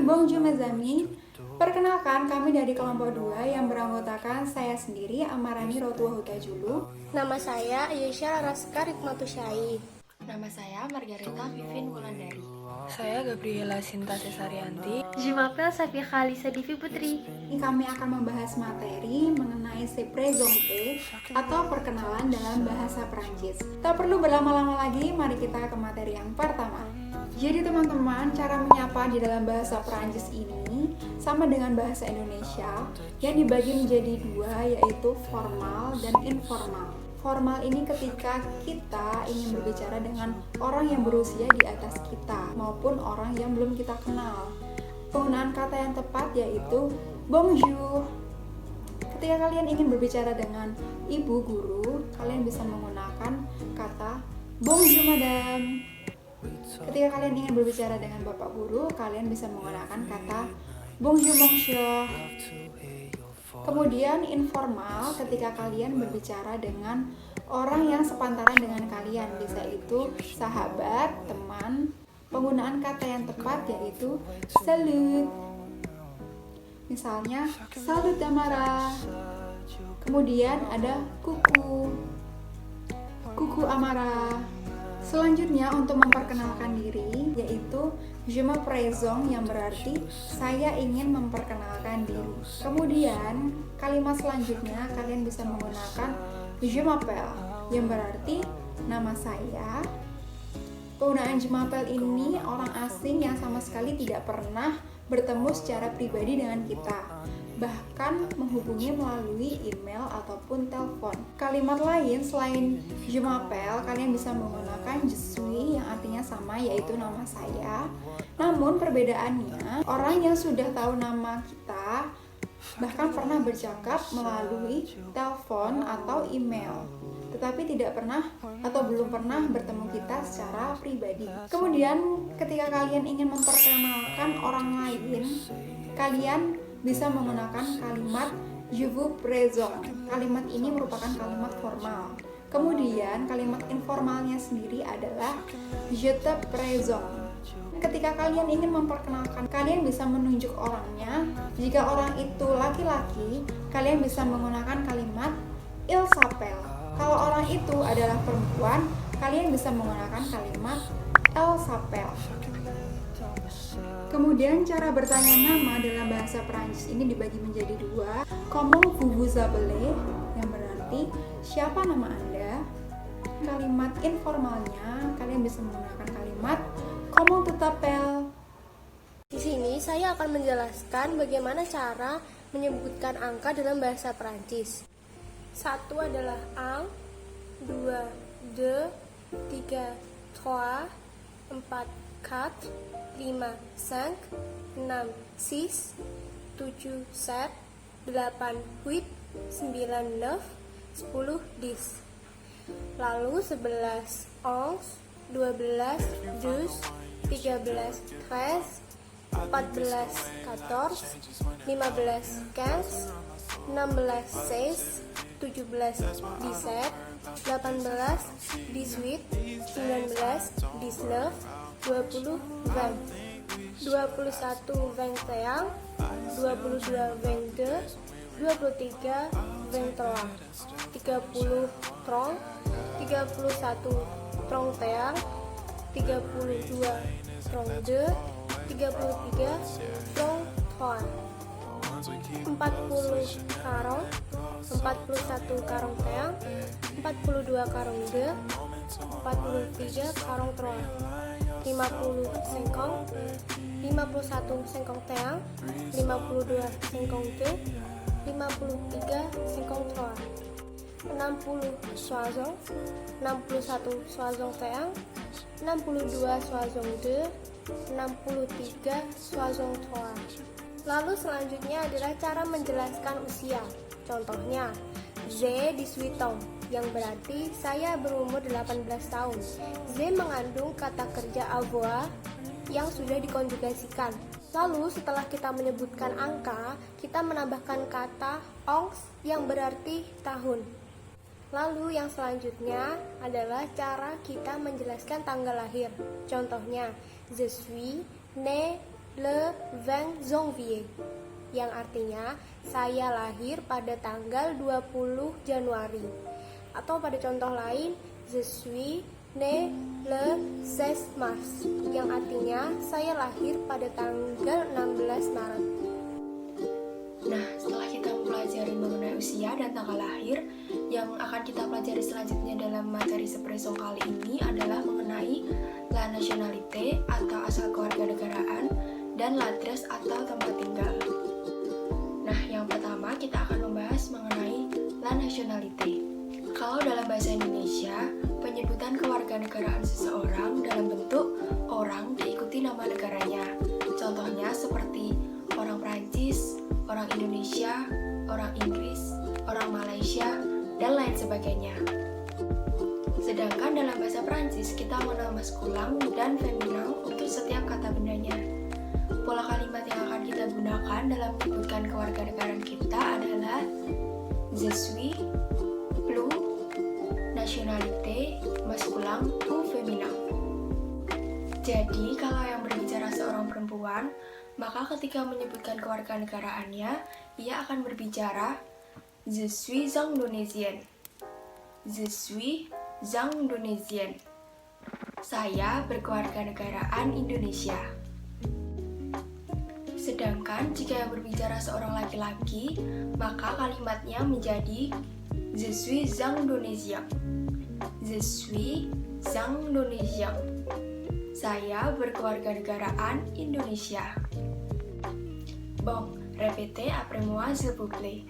Bonjour mes amis. Perkenalkan, kami dari kelompok 2 yang beranggotakan saya sendiri, Amarani Rotua Hutajulu. Nama saya Ayesha Raska Rikmatu Syai. Nama saya Margareta Vivin Wulandari. Saya Gabriela Sinta Cesarianti. Je m'appelle Safia Khalisa Divi Putri. Ini kami akan membahas materi mengenai se présenter atau perkenalan dalam bahasa Perancis. Tak perlu berlama-lama lagi, mari kita ke materi yang pertama. Jadi teman-teman, cara menyapa di dalam bahasa Perancis ini sama dengan bahasa Indonesia yang dibagi menjadi dua, yaitu formal dan informal. Formal ini ketika kita ingin berbicara dengan orang yang berusia di atas kita maupun orang yang belum kita kenal. Penggunaan kata yang tepat yaitu bonjour. Ketika kalian ingin berbicara dengan ibu guru, kalian bisa menggunakan kata bonjour madame. Ketika kalian ingin berbicara dengan bapak guru, kalian bisa menggunakan kata bonjour monsieur. Kemudian informal ketika kalian berbicara dengan orang yang sepantaran dengan kalian, bisa itu sahabat, teman. Penggunaan kata yang tepat yaitu salut. Misalnya salut Amara. Kemudian ada kuku. Kuku Amara. Selanjutnya untuk memperkenalkan diri yaitu je me présente yang berarti saya ingin memperkenalkan diri. Kemudian kalimat selanjutnya kalian bisa menggunakan je m'appelle yang berarti nama saya. Penggunaan je m'appelle ini orang asing yang sama sekali tidak pernah bertemu secara pribadi dengan kita, bahkan menghubungi melalui email ataupun telepon. Kalimat lain selain je m'appelle, kalian bisa menggunakan je suis yang artinya sama, yaitu nama saya. Namun perbedaannya, orang yang sudah tahu nama kita bahkan pernah bercakap melalui telepon atau email, tetapi tidak pernah atau belum pernah bertemu kita secara pribadi. Kemudian ketika kalian ingin memperkenalkan orang lain, kalian bisa menggunakan kalimat je vous présente. Kalimat ini merupakan kalimat formal. Kemudian kalimat informalnya sendiri adalah je te présente. Ketika kalian ingin memperkenalkan, kalian bisa menunjuk orangnya. Jika orang itu laki-laki, kalian bisa menggunakan kalimat il s'appelle. Kalau orang itu adalah perempuan, kalian bisa menggunakan kalimat elle s'appelle. Kemudian cara bertanya nama dalam bahasa Perancis ini dibagi menjadi dua. Comment vous appelez yang berarti siapa nama Anda. Kalimat informalnya kalian bisa menggunakan kalimat comment tu t'appelles. Di sini saya akan menjelaskan bagaimana cara menyebutkan angka dalam bahasa Perancis. 1 adalah 1, 2, 3, 4, 5, 5, 6, 6, 6, 6, 7, 7, 8, 8, 9, 9, 10, 10, 10. Lalu 11, 11, 12, 12, 13, 13, 14, 14, 15, 15, 16, 16, 17, 17, 18, 18, 19, 19, 20, 20, 21, 21, 22, 22, 23, 23, 30, trong, 31, trong teang, 32, trong de, 33, trong toan, 40 karong, 41 karong teang, 42 karong de, 43 karong troa, 50 sengkong, 51 sengkong teang, 52 sengkong de, 53 sengkong troa, 60 soazong, 61 soazong teang, 62 soazong de, 63 soazong troa. Lalu selanjutnya adalah cara menjelaskan usia. Contohnya, j'ai 18 ans, yang berarti saya berumur 18 tahun. J'ai mengandung kata kerja avoir yang sudah dikonjugasikan. Lalu setelah kita menyebutkan angka, kita menambahkan kata ons yang berarti tahun. Lalu yang selanjutnya adalah cara kita menjelaskan tanggal lahir. Contohnya, je suis né le 20 janvier, yang artinya saya lahir pada tanggal 20 Januari. Atau pada contoh lain, je suis né le 16 mars, yang artinya saya lahir pada tanggal 16 Maret. Nah, setelah kita mempelajari mengenai usia dan tanggal lahir, yang akan kita pelajari selanjutnya dalam materi Sepresong kali ini adalah mengenai la nationalité atau asal kewarganegaraan dan l'adresse atau tempat tinggal. Nah, yang pertama kita akan membahas mengenai la nationalité. Kalau dalam bahasa Indonesia, penyebutan kewarganegaraan seseorang dalam bentuk orang diikuti nama negaranya. Contohnya seperti orang Prancis, orang Indonesia, orang Inggris, orang Malaysia, dan lain sebagainya. Sedangkan dalam bahasa Prancis, kita mengenal maskulang dan feminan untuk setiap kata bendanya. Pola kalimat yang akan kita gunakan dalam menyebutkan kewarganegaraan kita adalah je suis, plus, nationalité, maskulang, ou féminin. Jadi, kalau yang berbicara seorang perempuan, maka ketika menyebutkan kewarganegaraannya, ia akan berbicara je suis Indonesienne. Je suis Indonesienne. Saya berkewarganegaraan Indonesia. Sedangkan jika yang berbicara seorang laki-laki, maka kalimatnya menjadi je suis Indonésien. Je suis Indonésien. Saya berkewarganegaraan Indonesia. Bon, répétez après moi s'il vous plaît.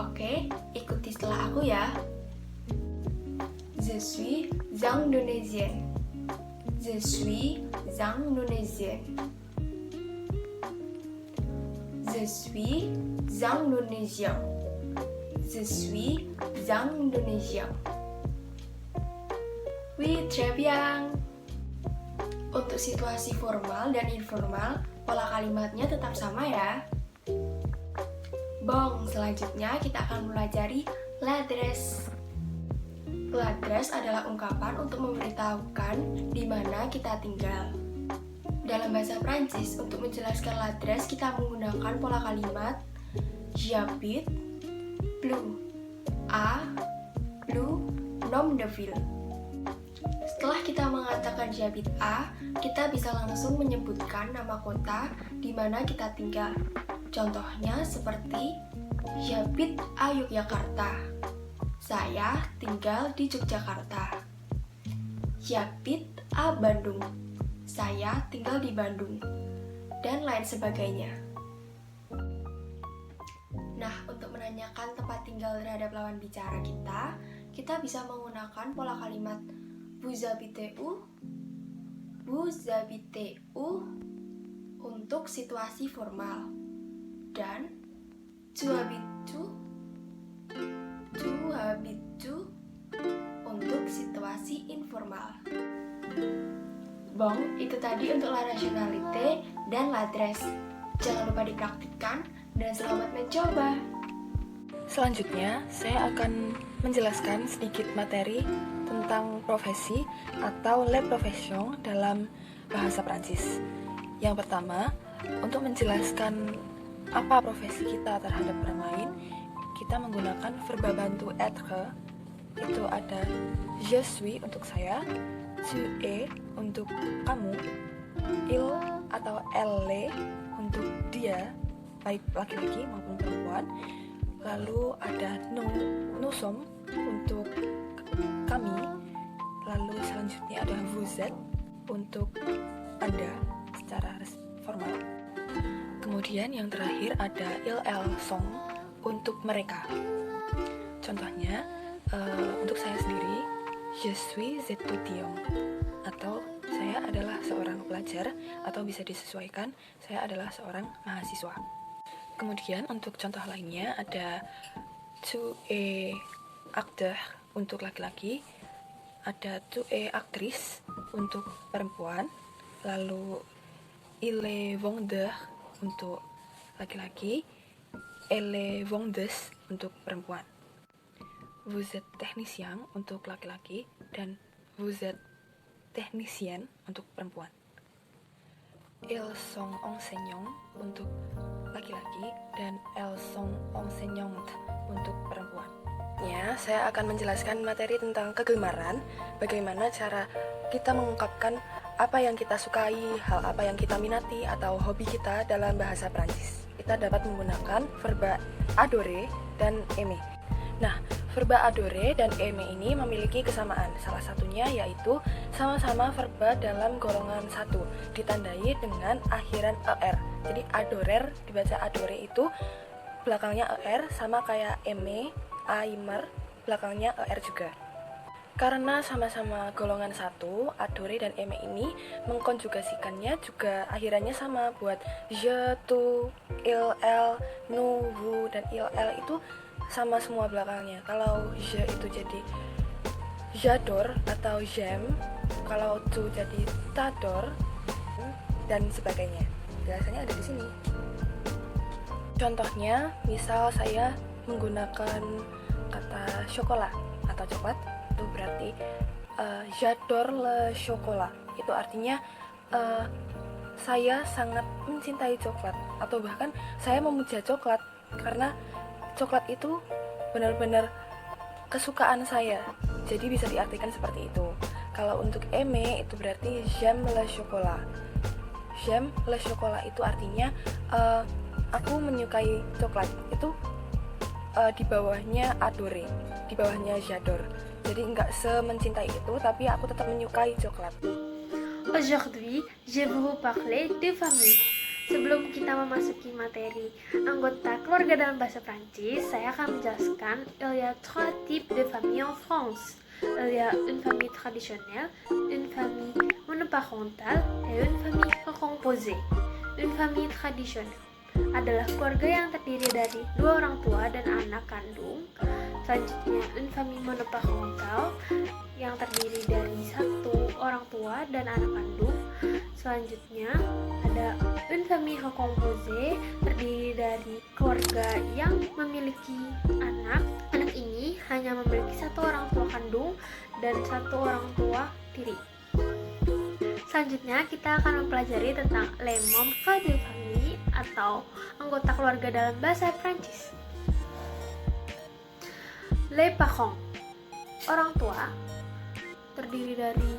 Oke, ikuti setelah aku ya. Je suis Indonésienne. Je suis Indonésienne. Je suis Indonésien. Je suis Indonésien. Oui, très bien. Untuk situasi formal dan informal, pola kalimatnya tetap sama ya. Bon, selanjutnya kita akan mempelajari l'adresse. L'adresse adalah ungkapan untuk memberitahukan di mana kita tinggal. Dalam bahasa Prancis, untuk menjelaskan l'adresse kita menggunakan pola kalimat j'habite plus a plus nom de ville. Setelah kita mengatakan j'habite a, kita bisa langsung menyebutkan nama kota di mana kita tinggal. Contohnya seperti j'habite à Yogyakarta. Saya tinggal di Yogyakarta. J'habite à Bandung. Saya tinggal di Bandung. Dan lain sebagainya. Nah, untuk menanyakan tempat tinggal terhadap lawan bicara kita bisa menggunakan pola kalimat vous habitez où? Vous habitez où? Untuk situasi formal. Dan tu habites où? Tu habites où? Untuk situasi informal. Bon, itu tadi untuk la nationalité dan l'adresse. Jangan lupa dipraktikkan dan selamat mencoba. Selanjutnya, saya akan menjelaskan sedikit materi tentang profesi atau les professions dalam bahasa Prancis. Yang pertama, untuk menjelaskan apa profesi kita terhadap orang lain, kita menggunakan verba bantu être. Itu ada je suis untuk saya, tu es untuk kamu, il atau elle untuk dia, baik laki-laki maupun perempuan. Lalu ada nous sommes untuk kami. Lalu selanjutnya ada vous êtes untuk Anda secara formal. Kemudian yang terakhir ada elles sont untuk mereka. Contohnya, untuk saya sendiri, je suis étudiant, atau saya adalah seorang pelajar, atau bisa disesuaikan, saya adalah seorang mahasiswa. Kemudian untuk contoh lainnya ada tu es acteur untuk laki-laki, ada tu es actrice untuk perempuan, lalu il est vendeur untuk laki-laki, elle est vendeuse untuk perempuan. Vous êtes technicien untuk laki-laki dan vous êtes technicienne untuk perempuan. ils sont enseignants untuk laki-laki dan elles sont enseignantes untuk perempuan. Ya, saya akan menjelaskan materi tentang kegemaran, bagaimana cara kita mengungkapkan apa yang kita sukai, hal apa yang kita minati atau hobi kita dalam bahasa Prancis. Kita dapat menggunakan verba adorer dan aimer. Nah, verba adorer dan aimer ini memiliki kesamaan. Salah satunya yaitu sama-sama verba dalam golongan satu, ditandai dengan akhiran er. Jadi adorer dibaca adorer itu belakangnya er, sama kayak aimer, aimer, belakangnya er juga. Karena sama-sama golongan satu, adorer dan aimer ini mengkonjugasikannya juga akhirannya sama buat je, tu, il, el, nous, vous, dan il, el itu sama semua belakangnya. Kalau je itu jadi j'adore atau j'aime, kalau tu jadi t'adore, dan sebagainya. Jelasannya ada di sini. Contohnya, misal saya menggunakan kata chocolat atau coklat, itu berarti j'adore le chocolat. Itu artinya saya sangat mencintai coklat, atau bahkan saya memuja coklat karena coklat itu benar-benar kesukaan saya. Jadi bisa diartikan seperti itu. Kalau untuk aimer itu berarti j'aime le chocolat. J'aime le chocolat itu artinya aku menyukai coklat. Itu di bawahnya adorer, di bawahnya j'adore. Jadi nggak semencintai itu, tapi aku tetap menyukai coklat. Aujourd'hui, je vais vous parler de famille. Sebelum kita memasuki materi anggota keluarga dalam bahasa Prancis, saya akan menjelaskan il y a trois types de famille en France. Il y a une famille traditionnelle, une famille monoparentale, et une famille recomposée. Une famille traditionnelle adalah keluarga yang terdiri dari dua orang tua dan anak kandung. Selanjutnya, une famille monoparentale yang terdiri dari satu orang tua dan anak kandung. Selanjutnya, ada une famille recomposée, terdiri dari keluarga yang memiliki anak. Anak ini hanya memiliki satu orang tua kandung dan satu orang tua tiri. Selanjutnya, kita akan mempelajari tentang les membres de famille atau anggota keluarga dalam bahasa Prancis. Les parents, orang tua, terdiri dari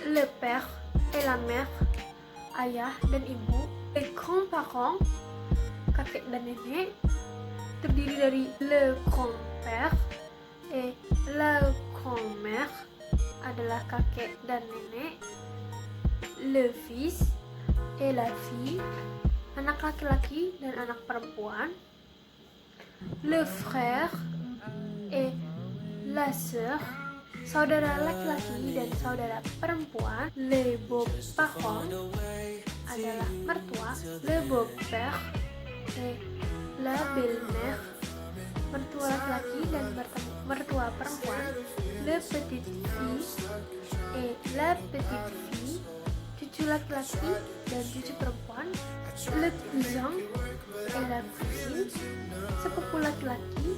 le père et la mère, ayah dan ibu. Les grands-parents, kakek dan nenek, terdiri dari le grand-père et la grand-mère, adalah kakek dan nenek. Le fils et la fille, anak laki-laki dan anak perempuan. Le frère et la sœur, saudara laki-laki dan saudara perempuan. Les beaux-parents adalah mertua. Le beau-père et la belle-mère, mertua laki-laki dan mertua perempuan. Le petit-fils et la petite-fille, cucu laki-laki dan cucu perempuan. Le cousin et la cousine, sepupu laki-laki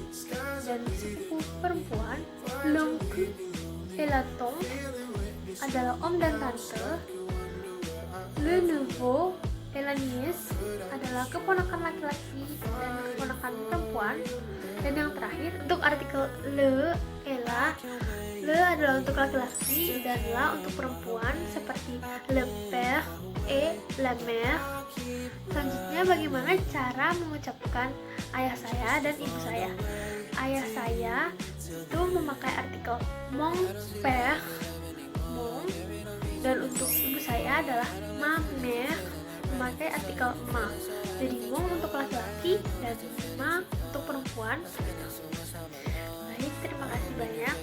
dan sepupu perempuan. L'oncle et la tante adalah om dan tante. Le neveu et la nièce adalah keponakan laki-laki dan keponakan perempuan. Dan yang terakhir, untuk artikel le, ela, le adalah untuk laki-laki dan la untuk perempuan, seperti le père et la mère. Selanjutnya, bagaimana cara mengucapkan ayah saya dan ibu saya? Ayah saya itu memakai artikel mon père, mon, dan untuk ibu saya adalah ma mère, memakai artikel ma. Jadi mon untuk laki-laki dan ma untuk perempuan. Baik, terima kasih banyak.